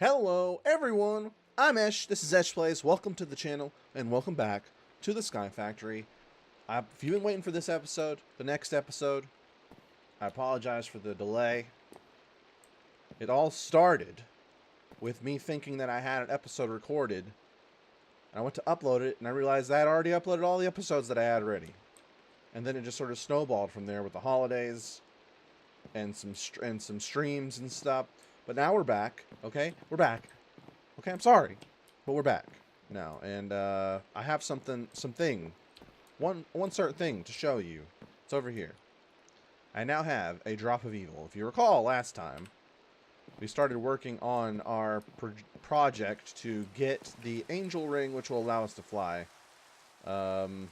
Hello everyone, I'm Esh, this is EchPlays, welcome to the channel, and welcome back to the Sky Factory. If you've been waiting for this episode, the next episode, I apologize for the delay. It all started with me thinking that I had an episode recorded. I went to upload it, and I realized I had already uploaded all the episodes that I had already. And then it just sort of snowballed from there with the holidays and some streams and stuff. But now we're back, okay? We're back. Okay, I'm sorry, but we're back now, and I have one certain thing to show you. It's over here. I now have a drop of evil. If you recall, last time we started working on our project to get the angel ring, which will allow us to fly. And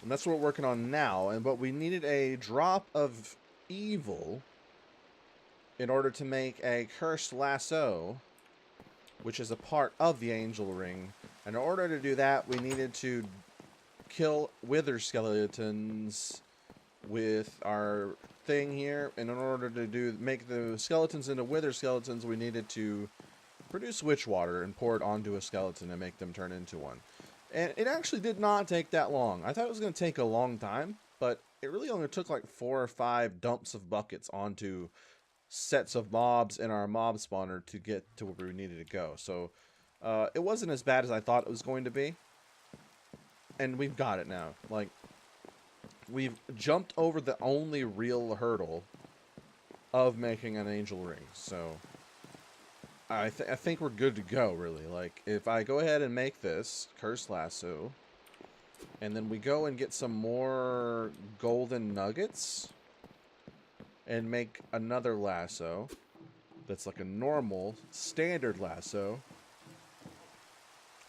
that's what we're working on now. But we needed a drop of evil in order to make a cursed lasso, which is a part of the angel ring. And in order to do that, we needed to kill wither skeletons with our thing here. And in order to make the skeletons into wither skeletons, we needed to produce witch water and pour it onto a skeleton and make them turn into one. And it actually did not take that long. I thought it was going to take a long time, but it really only took like 4 or 5 dumps of buckets onto sets of mobs in our mob spawner to get to where we needed to go. So it wasn't as bad as I thought it was going to be, and we've got it now. Like, we've jumped over the only real hurdle of making an angel ring. So I think we're good to go, really. Like, if I go ahead and make this cursed lasso, and then we go and get some more golden nuggets and make another lasso that's like a normal, standard lasso,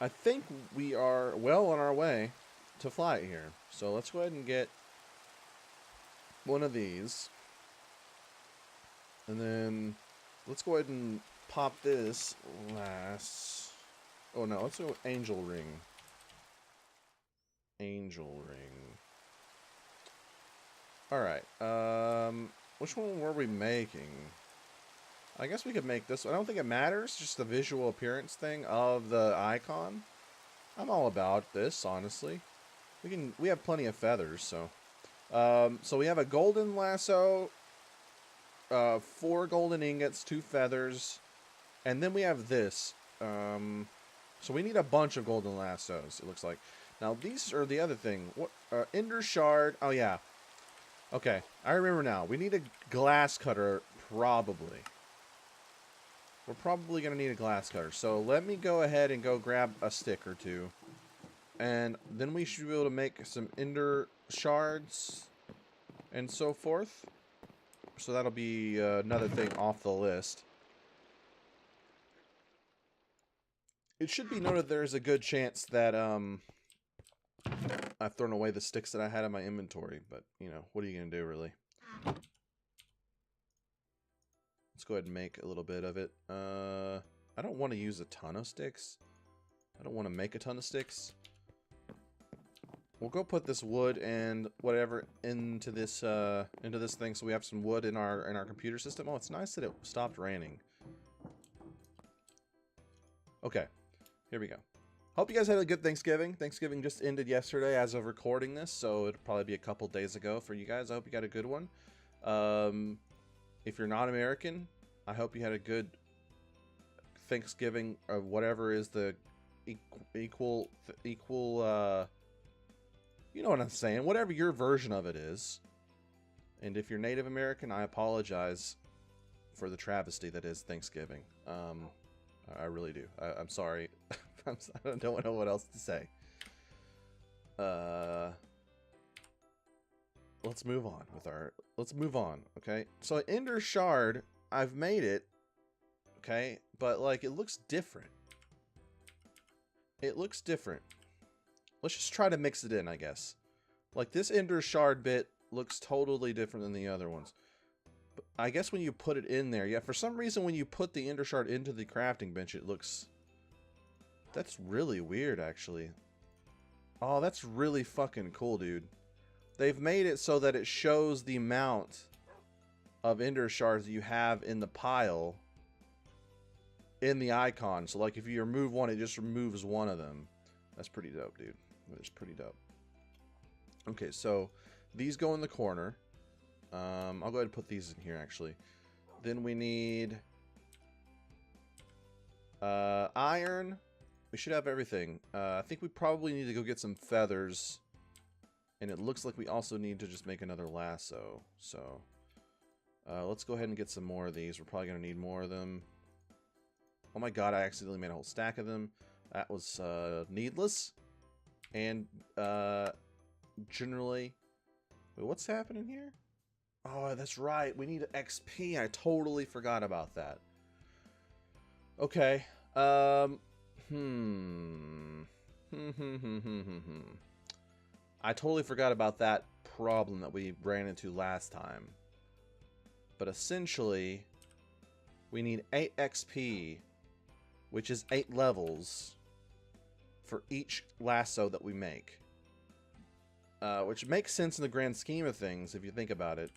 I think we are well on our way to fly it here. So let's go ahead and get one of these. And then let's go ahead and pop this Oh no, let's go angel ring. Angel ring. Alright, which one were we making? I guess we could make this one. I don't think it matters, just the visual appearance thing of the icon. I'm all about this, honestly. We have plenty of feathers, so. So we have a golden lasso, 4 golden ingots, 2 feathers, and then we have this. So we need a bunch of golden lassos, it looks like. Now, these are the other thing. What? Ender shard. Oh, yeah. Okay, I remember now. We need a glass cutter, probably. We're probably going to need a glass cutter. So let me go ahead and go grab a stick or 2. And then we should be able to make some ender shards and so forth. So that'll be another thing off the list. It should be noted there's a good chance that I've thrown away the sticks that I had in my inventory, but, you know, what are you going to do, really? Let's go ahead and make a little bit of it. I don't want to use a ton of sticks. I don't want to make a ton of sticks. We'll go put this wood and whatever into this thing, so we have some wood in our computer system. Oh, it's nice that it stopped raining. Okay, here we go. Hope you guys had a good Thanksgiving. Thanksgiving just ended yesterday as of recording this, so it'll probably be a couple days ago for you guys. I hope you got a good one. If you're not American, I hope you had a good Thanksgiving, or whatever is the equal, you know what I'm saying, whatever your version of it is. And if you're Native American, I apologize for the travesty that is Thanksgiving. I really do. I'm sorry. I don't know what else to say. Let's move on with our... Let's move on, okay? So, Ender Shard, I've made it, okay? But, like, it looks different. It looks different. Let's just try to mix it in, I guess. Like, this Ender Shard bit looks totally different than the other ones. But I guess when you put it in there, yeah, for some reason when you put the Ender Shard into the crafting bench, it looks... That's really weird, actually. Oh, that's really fucking cool, dude. They've made it so that it shows the amount of ender shards you have in the pile in the icon. So like if you remove one, it just removes one of them. That's pretty dope, dude. It's pretty dope. Okay, so these go in the corner. I'll go ahead and put these in here actually. Then we need iron. We should have everything. I think we probably need to go get some feathers. And it looks like we also need to just make another lasso. So let's go ahead and get some more of these. We're probably going to need more of them. Oh my god, I accidentally made a whole stack of them. That was needless. And generally... Wait, what's happening here? Oh, that's right. We need XP. I totally forgot about that. Okay. I totally forgot about that problem that we ran into last time. But essentially, we need 8 XP, which is 8 levels for each lasso that we make. Which makes sense in the grand scheme of things, if you think about it.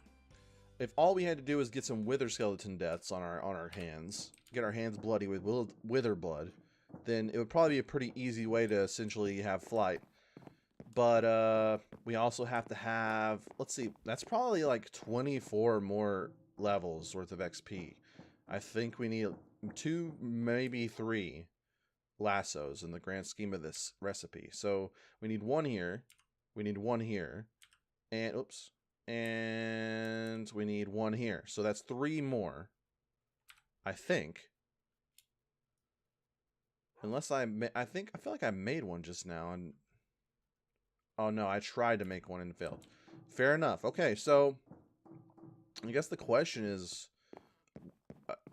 If all we had to do is get some wither skeleton deaths on our hands, get our hands bloody with wither blood, then it would probably be a pretty easy way to essentially have flight. But we also have to have, let's see, that's probably like 24 more levels worth of XP. I think we need 2, maybe 3 lassos in the grand scheme of this recipe. So we need 1 here, we need 1 here, and oops, and we need 1 here. So that's 3 more, I think. Unless I feel like I made one just now, and oh no, I tried to make one and failed. Fair enough. Okay, so I guess the question is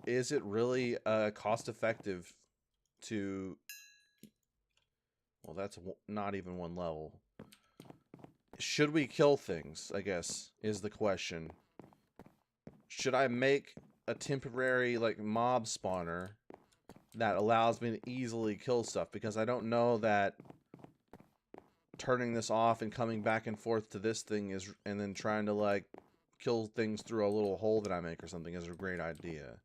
it really cost effective to... Well, that's not even 1 level. Should we kill things, I guess, is the question. Should I make a temporary, like, mob spawner that allows me to easily kill stuff? Because I don't know that turning this off and coming back and forth to this thing is, and then trying to, like, kill things through a little hole that I make or something is a great idea.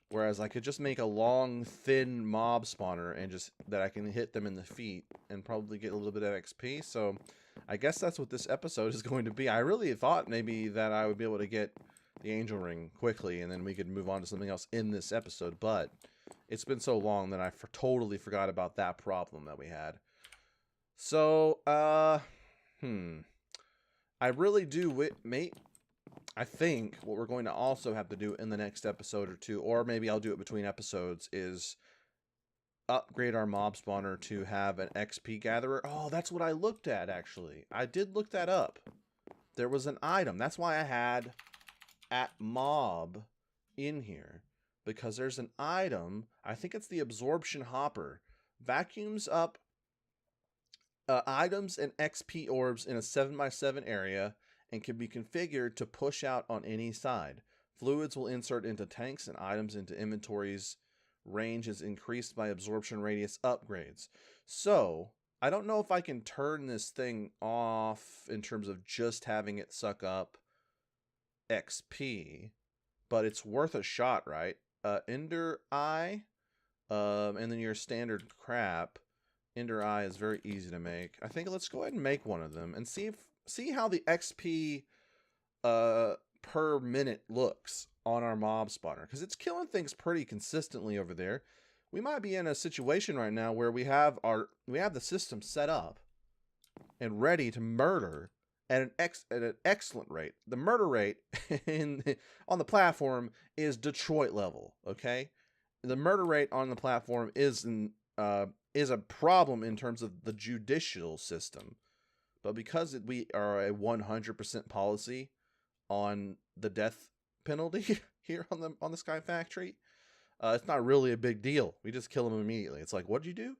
Whereas I could just make a long, thin mob spawner and just that I can hit them in the feet and probably get a little bit of XP. So I guess that's what this episode is going to be. I really thought maybe that I would be able to get the angel ring quickly and then we could move on to something else in this episode. But it's been so long that I totally forgot about that problem that we had. So, I really do, mate. I think what we're going to also have to do in the next episode or 2, or maybe I'll do it between episodes, is upgrade our mob spawner to have an XP gatherer. Oh, that's what I looked at, actually. I did look that up. There was an item. That's why I had at mob in here. Because there's an item, I think it's the absorption hopper. Vacuums up items and XP orbs in a 7x7 area and can be configured to push out on any side. Fluids will insert into tanks and items into inventories. Range is increased by absorption radius upgrades. So, I don't know if I can turn this thing off in terms of just having it suck up XP, but it's worth a shot, right? Ender Eye, and then your standard crap. Ender Eye is very easy to make. I think let's go ahead and make one of them and see how the XP per minute looks on our mob spawner, because it's killing things pretty consistently over there. We might be in a situation right now where we have the system set up and ready to murder at an excellent rate. The murder rate on the platform is Detroit level. Okay, the murder rate on the platform is a problem in terms of the judicial system. But because we are a 100% policy on the death penalty here on the Sky Factory, it's not really a big deal. We just kill them immediately. It's like, what'd you do?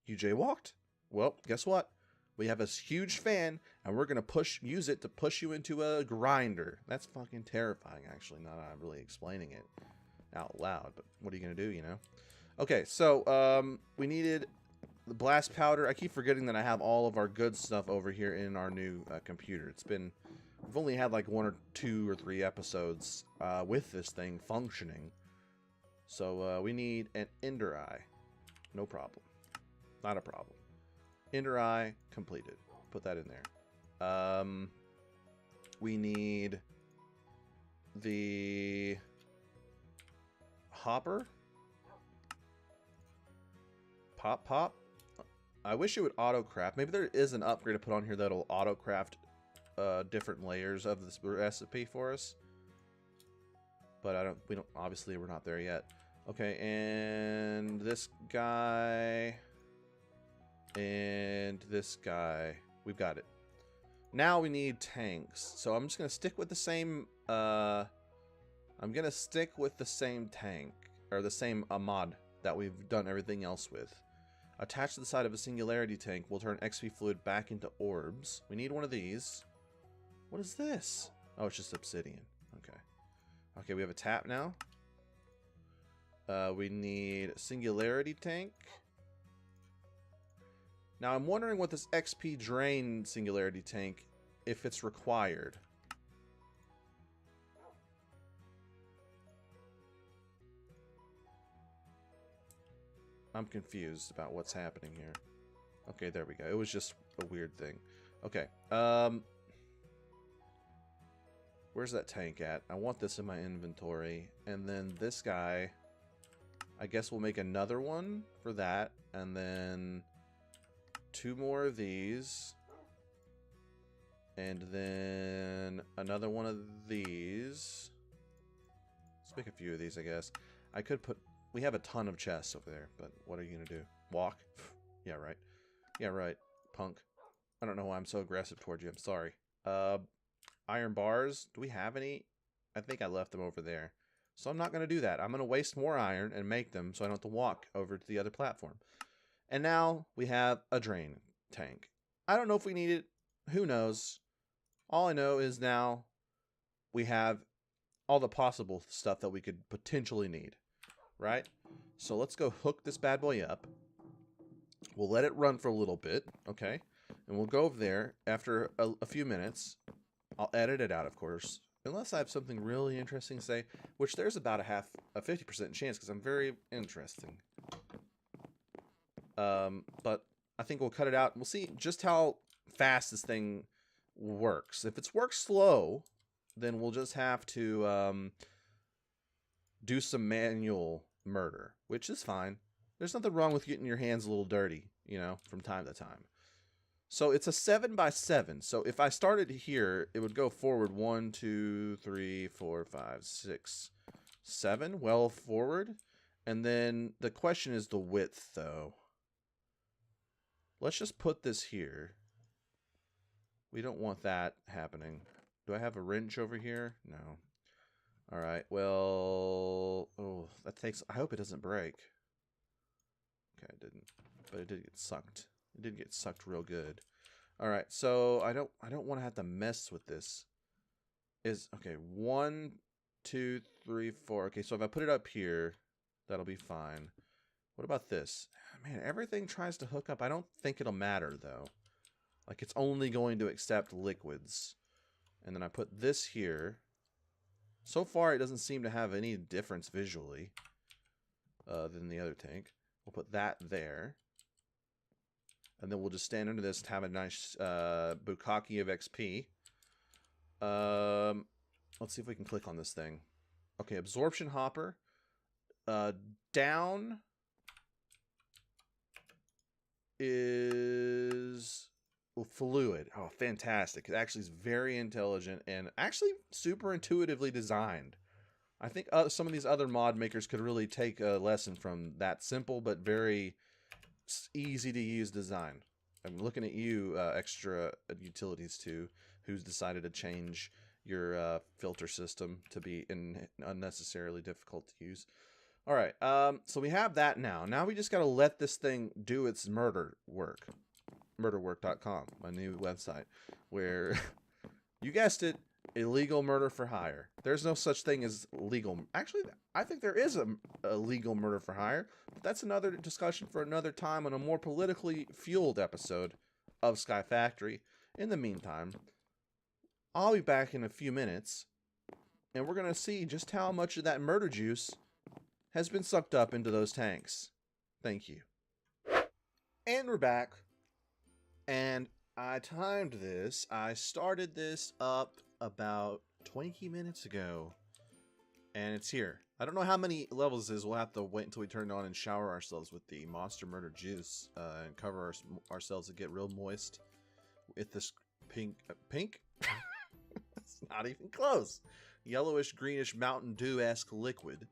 You jaywalked? Well, guess what? We have this huge fan, and we're gonna use it to push you into a grinder. That's fucking terrifying, actually. Not I'm really explaining it out loud, but what are you gonna do? You know? Okay, so we needed the blast powder. I keep forgetting that I have all of our good stuff over here in our new computer. We've only had like 1 or 2 or 3 episodes with this thing functioning. So we need an ender eye. No problem. Not a problem. Ender eye completed. Put that in there. We need the hopper. Pop. I wish it would auto-craft. Maybe there is an upgrade to put on here that'll auto-craft different layers of this recipe for us. But obviously we're not there yet. Okay, and this guy and this guy. We've got it. Now we need tanks. So I'm just going to stick with the same tank or the same mod that we've done everything else with. Attached to the side of a singularity tank will turn XP fluid back into orbs. We need one of these. What is this? Oh, it's just obsidian. Okay. Okay, we have a tap now. We need a singularity tank. Now I'm wondering what this XP drain singularity tank, if it's required. I'm confused about what's happening here. Okay, there we go. It was just a weird thing. Okay. Where's that tank at? I want this in my inventory. And then this guy, I guess we'll make another one for that. And then 2 more of these. And then another one of these. Let's make a few of these, I guess. I could put... We have a ton of chests over there, but what are you going to do? Walk? Yeah, right. Yeah, right. Punk. I don't know why I'm so aggressive towards you. I'm sorry. Iron bars. Do we have any? I think I left them over there. So I'm not going to do that. I'm going to waste more iron and make them so I don't have to walk over to the other platform. And now we have a drain tank. I don't know if we need it. Who knows? All I know is now we have all the possible stuff that we could potentially need. Right? So let's go hook this bad boy up. We'll let it run for a little bit, okay? And we'll go over there after a few minutes. I'll edit it out, of course, unless I have something really interesting to say, which there's about a 50% chance because I'm very interesting. But I think we'll cut it out and we'll see just how fast this thing works. If it's works slow, then we'll just have to do some manual murder, which is fine. There's nothing wrong with getting your hands a little dirty, you know, from time to time. So it's a 7x7. So if I started here, it would go forward 1, 2, 3, 4, 5, 6, 7. Well forward. And then the question is the width, though. Let's just put this here. We don't want that happening. Do I have a wrench over here? No. All right, well, oh, that takes, I hope it doesn't break. Okay, it didn't, but it did get sucked. It did get sucked real good. All right, so I don't want to have to mess with this. Okay, 1, 2, 3, 4. Okay, so if I put it up here, that'll be fine. What about this? Man, everything tries to hook up. I don't think it'll matter, though. Like, it's only going to accept liquids. And then I put this here. So far, it doesn't seem to have any difference visually than the other tank. We'll put that there. And then we'll just stand under this to have a nice bukkake of XP. Let's see if we can click on this thing. Okay, absorption hopper. Down is... Well, fluid. Oh, fantastic. It actually is very intelligent and actually super intuitively designed. I think some of these other mod makers could really take a lesson from that simple but very easy to use design. I'm looking at you, Extra Utilities 2, who's decided to change your filter system to be unnecessarily difficult to use. All right, so we have that now. Now we just got to let this thing do its murder work. Murderwork.com, my new website, where, you guessed it, illegal murder for hire. There's no such thing as legal. Actually, I think there is a legal murder for hire, but that's another discussion for another time on a more politically fueled episode of Sky Factory. In the meantime, I'll be back in a few minutes, and we're going to see just how much of that murder juice has been sucked up into those tanks. Thank you. And we're back. And I timed this. I started this up about 20 minutes ago. And it's here. I don't know how many levels this is. We'll have to wait until we turn it on and shower ourselves with the Monster Murder juice. And cover ourselves and get real moist with this pink... pink? It's not even close. Yellowish, greenish, Mountain Dew-esque liquid.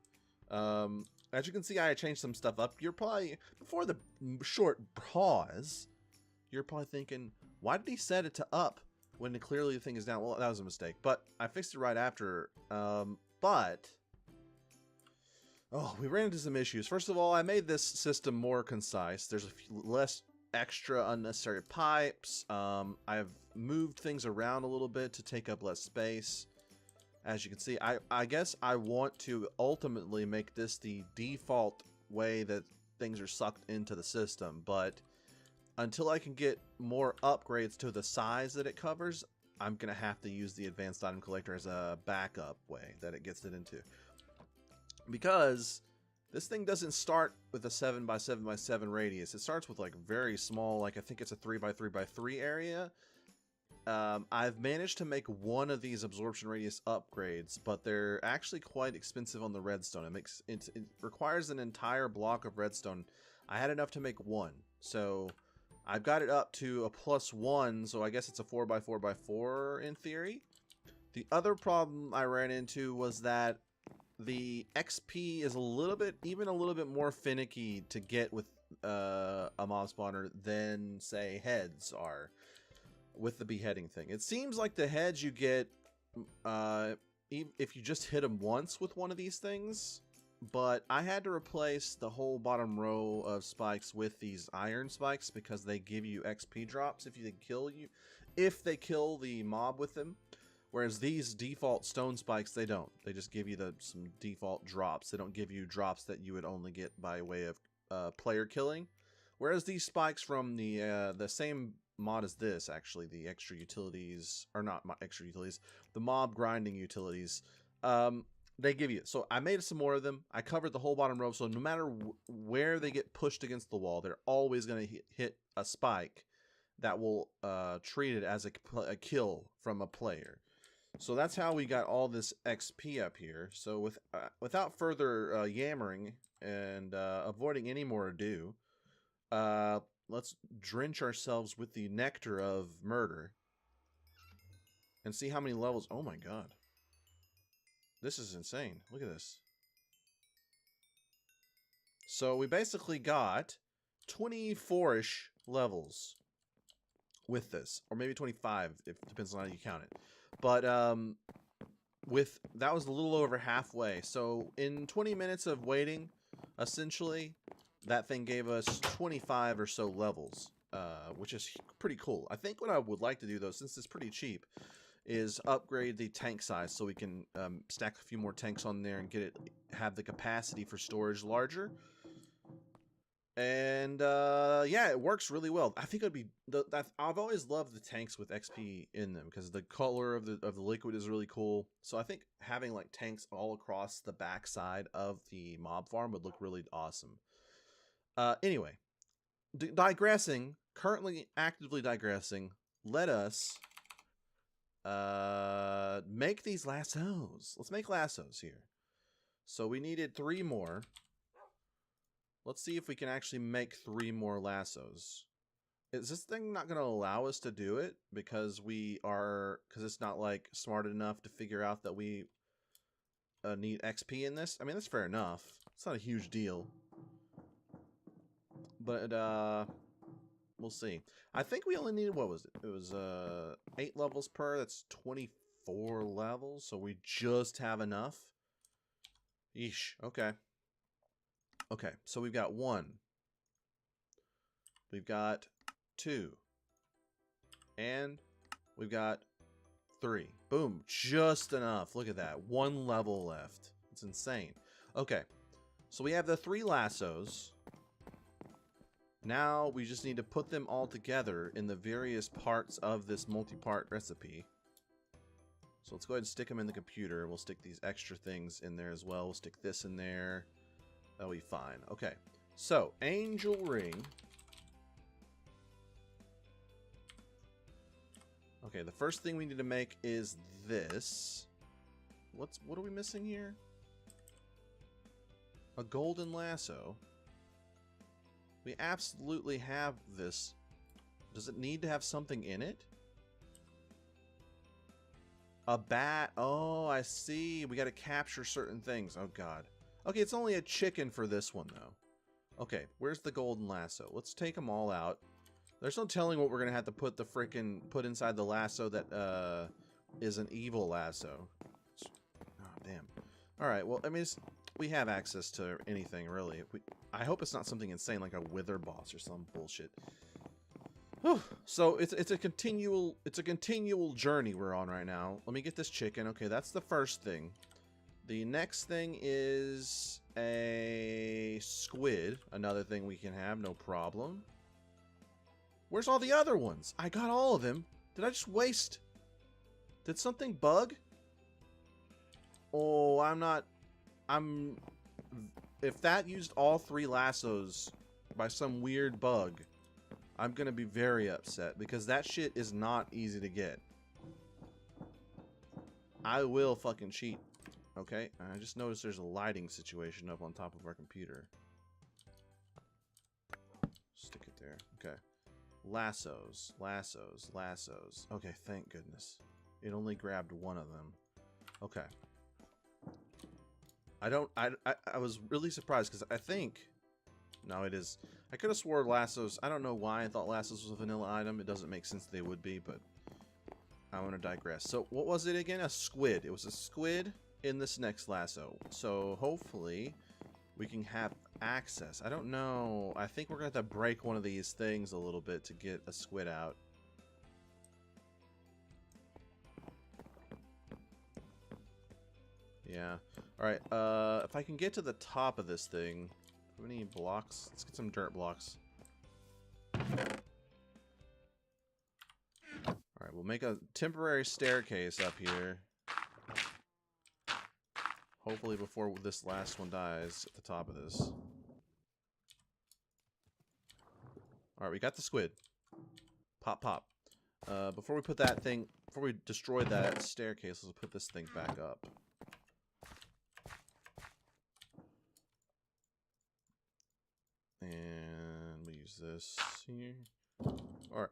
As you can see, I changed some stuff up. You're probably... Before the short pause, you're probably thinking, why did he set it to up when clearly the thing is down? Well, that was a mistake. But I fixed it right after. Oh, we ran into some issues. First of all, I made this system more concise. There's a few less extra unnecessary pipes. I've moved things around a little bit to take up less space. As you can see, I guess I want to ultimately make this the default way that things are sucked into the system. But until I can get more upgrades to the size that it covers, I'm going to have to use the advanced item collector as a backup way that it gets it into. Because this thing doesn't start with a 7x7x7 radius. It starts with like very small, like I think it's a 3x3x3 area. I've managed to make one of these absorption radius upgrades, but they're actually quite expensive on the redstone. It requires an entire block of redstone. I had enough to make one, so I've got it up to a +1, so I guess it's a 4x4x4 in theory. The other problem I ran into was that the XP is even a little bit more finicky to get with a mob spawner than, say, heads are with the beheading thing. It seems like the heads you get if you just hit them once with one of these things, but I had to replace the whole bottom row of spikes with these iron spikes because they give you XP drops if they kill the mob with them. Whereas these default stone spikes, they don't. They just give you some default drops. They don't give you drops that you would only get by way of player killing. Whereas these spikes from the same mod as this, actually, the extra utilities, or not extra utilities, the mob grinding utilities, they give you. So I made some more of them. I covered the whole bottom row, so no matter where they get pushed against the wall, they're always going to hit a spike that will treat it as a kill from a player. So that's how we got all this XP up here. So without further yammering and avoiding any more ado, let's drench ourselves with the nectar of murder and see how many levels. Oh my god. This is insane. Look at this. So we basically got 24-ish levels with this, or maybe 25, if it depends on how you count it. But that was a little over halfway. So in 20 minutes of waiting, essentially, that thing gave us 25 or so levels, which is pretty cool. I think what I would like to do, though, since it's pretty cheap, is upgrade the tank size so we can stack a few more tanks on there and have the capacity for storage larger. And yeah, it works really well. I think it'd be I've always loved the tanks with XP in them because the color of the liquid is really cool. So I think having like tanks all across the backside of the mob farm would look really awesome. Anyway, currently actively digressing. Let us make these lassos. Let's make lassos here. So we needed 3 more. Let's see if we can actually make 3 more lassos. Is this thing not going to allow us to do it? Because it's not like smart enough to figure out that we need XP in this? I mean, that's fair enough. It's not a huge deal. But, we'll see. I think we only needed, what was it? It was 8 levels per. That's 24 levels. So we just have enough. Yeesh. Okay. Okay, so we've got 1. We've got 2. And we've got 3. Boom. Just enough. Look at that. 1 level left. It's insane. Okay. So we have the 3 lassos. Now we just need to put them all together in the various parts of this multi-part recipe. So let's go ahead and stick them in the computer. We'll stick these extra things in there as well. We'll stick this in there. That'll be fine. Okay. So, angel ring. Okay, the first thing we need to make is this. What are we missing here? A golden lasso. We absolutely have this. Does it need to have something in it? A bat. Oh, I see. We got to capture certain things. Oh, God. Okay, it's only a chicken for this one, though. Okay, where's the golden lasso? Let's take them all out. There's no telling what we're going to have to put put inside the lasso that is an evil lasso. Oh, damn. All right, well, I mean, we have access to anything, really. I hope it's not something insane like a wither boss or some bullshit. Whew. So it's a continual journey we're on right now. Let me get this chicken. Okay, that's the first thing. The next thing is a squid. Another thing we can have, no problem. Where's all the other ones? I got all of them. Did I just waste? Did something bug? Oh, if that used all 3 lassos by some weird bug, I'm gonna be very upset because that shit is not easy to get. I will fucking cheat. Okay, I just noticed there's a lighting situation up on top of our computer. Stick it there. Okay. Lassos, lassos, lassos. Okay, thank goodness. It only grabbed one of them. Okay. I was really surprised because I think... No, it is... I could have swore lassos... I don't know why I thought lassos was a vanilla item. It doesn't make sense they would be, but... I want to digress. So, what was it again? A squid. It was a squid in this next lasso. So, hopefully, we can have access. I don't know. I think we're going to have to break one of these things a little bit to get a squid out. Yeah. Alright, if I can get to the top of this thing... Do we have any blocks? Let's get some dirt blocks. Alright, we'll make a temporary staircase up here. Hopefully before this last one dies at the top of this. Alright, we got the squid. Pop, pop. Before we destroy that staircase, let's put this thing back up. And we use this here. Alright.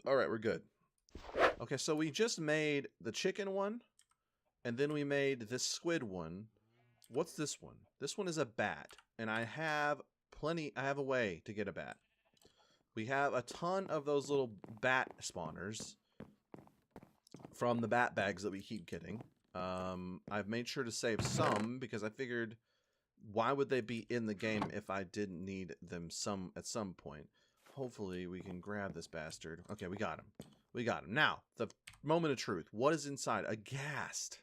Alright, we're good. Okay, so we just made the chicken one, and then we made this squid one. What's this one? This one is a bat, and I have a way to get a bat. We have a ton of those little bat spawners from the bat bags that we keep getting. I've made sure to save some because I figured, why would they be in the game if I didn't need them at some point? Hopefully we can grab this bastard. Okay, we got him. We got him. Now, the moment of truth. What is inside? A GHAST.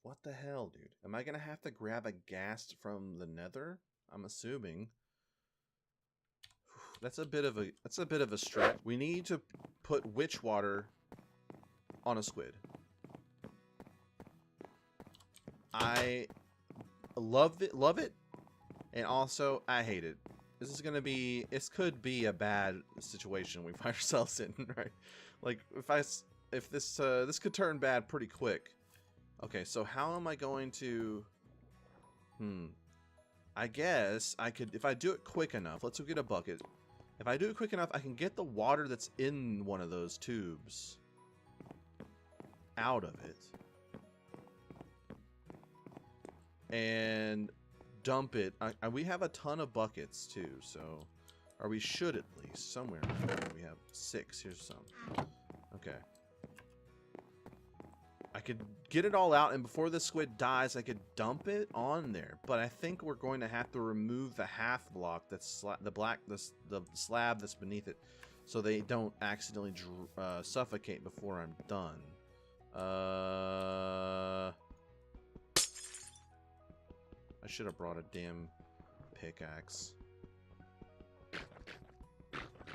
What the hell, dude? Am I gonna have to grab a GHAST from the nether? I'm assuming. That's a bit of a stretch. We need to put witch water on a squid. I love it, and also I hate it. This could be a bad situation we find ourselves in, right? Like if this could turn bad pretty quick. Okay, so how am I going to? I guess I could, if I do it quick enough. Let's go get a bucket. If I do it quick enough, I can get the water that's in one of those tubes out of it and dump it. We have a ton of buckets too, so, or we should at least somewhere. We have 6. Here's some. Okay. I could get it all out, and before the squid dies, I could dump it on there. But I think we're going to have to remove the half block that's the slab that's beneath it, so they don't accidentally suffocate before I'm done. I should have brought a damn pickaxe.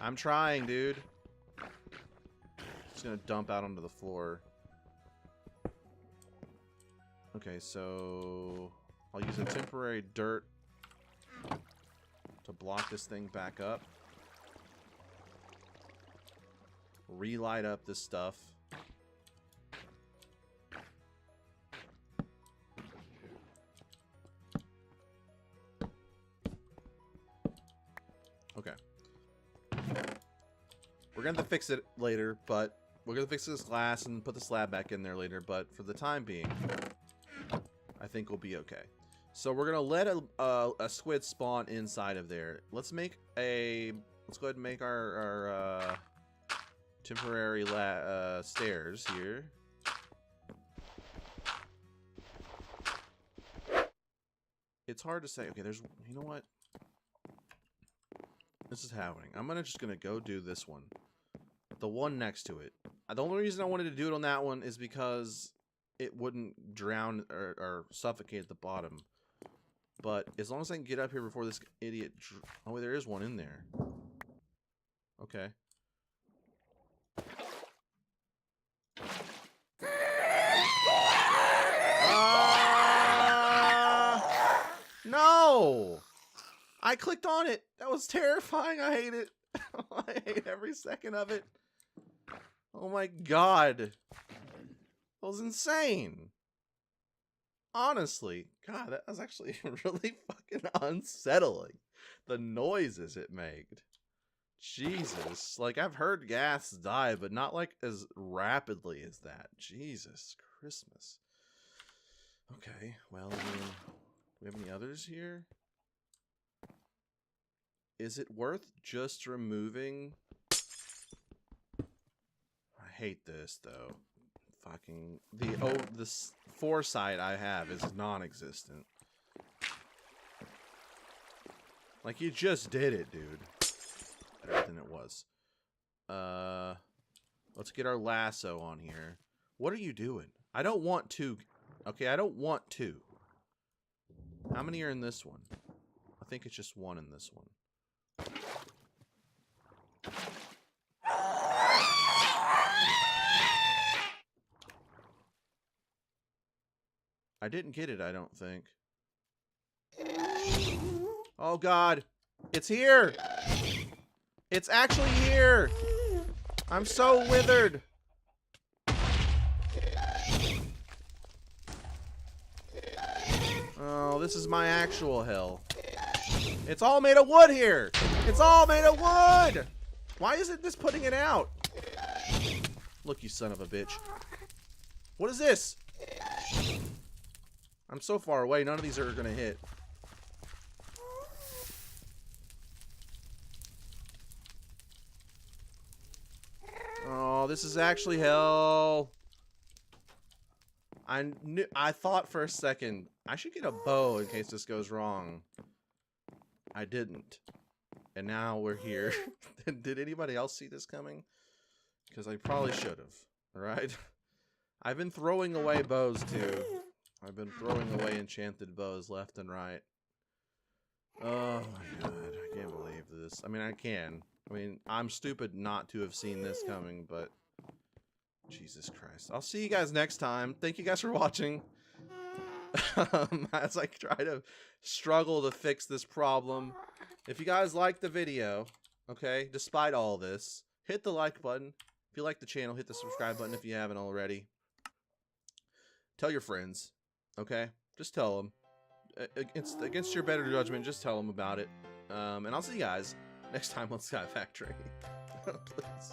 I'm trying, dude. Just gonna dump out onto the floor. Okay, so I'll use a temporary dirt to block this thing back up. Relight up this stuff. Okay. We're going to have to fix it later, but we're going to fix this glass and put the slab back in there later, but for the time being, I think we'll be okay. So we're going to let a squid spawn inside of there. Let's go ahead and make our temporary stairs here. It's hard to say. Okay, you know what? This is happening. I'm just gonna go do this one. The one next to it. The only reason I wanted to do it on that one is because it wouldn't drown or suffocate at the bottom. But as long as I can get up here before this idiot... Oh, wait, there is one in there. Okay. No! I clicked on it. That was terrifying. I hate it. I hate every second of it. Oh my god. That was insane. Honestly. God, that was actually really fucking unsettling. The noises it made. Jesus. Like, I've heard ghasts die, but not like as rapidly as that. Jesus Christmas. Okay, well, I mean, do we have any others here? Is it worth just removing? I hate this though. Fucking this foresight I have is non-existent. Like, you just did it, dude. Better than it was. Let's get our lasso on here. What are you doing? I don't want two. Okay, I don't want two. How many are in this one? I think it's just one in this one. I didn't get it, I don't think. Oh god. It's here! It's actually here! I'm so withered! Oh, this is my actual hell. It's all made of wood here! It's all made of wood! Why isn't this putting it out? Look, you son of a bitch. What is this? I'm so far away, none of these are gonna hit. Oh, this is actually hell. I thought for a second I should get a bow in case this goes wrong. I didn't. And now we're here. Did anybody else see this coming? Because I probably should have. Right? I've been throwing away bows too. I've been throwing away enchanted bows left and right. Oh my god. I can't believe this. I mean, I can. I mean, I'm stupid not to have seen this coming, but... Jesus Christ. I'll see you guys next time. Thank you guys for watching. As I try to struggle to fix this problem. If you guys like the video, okay, despite all this, hit the like button. If you like the channel, hit the subscribe button if you haven't already. Tell your friends, okay? Just tell them. It's against your better judgment, just tell them about it. And I'll see you guys next time on Sky Factory. Please.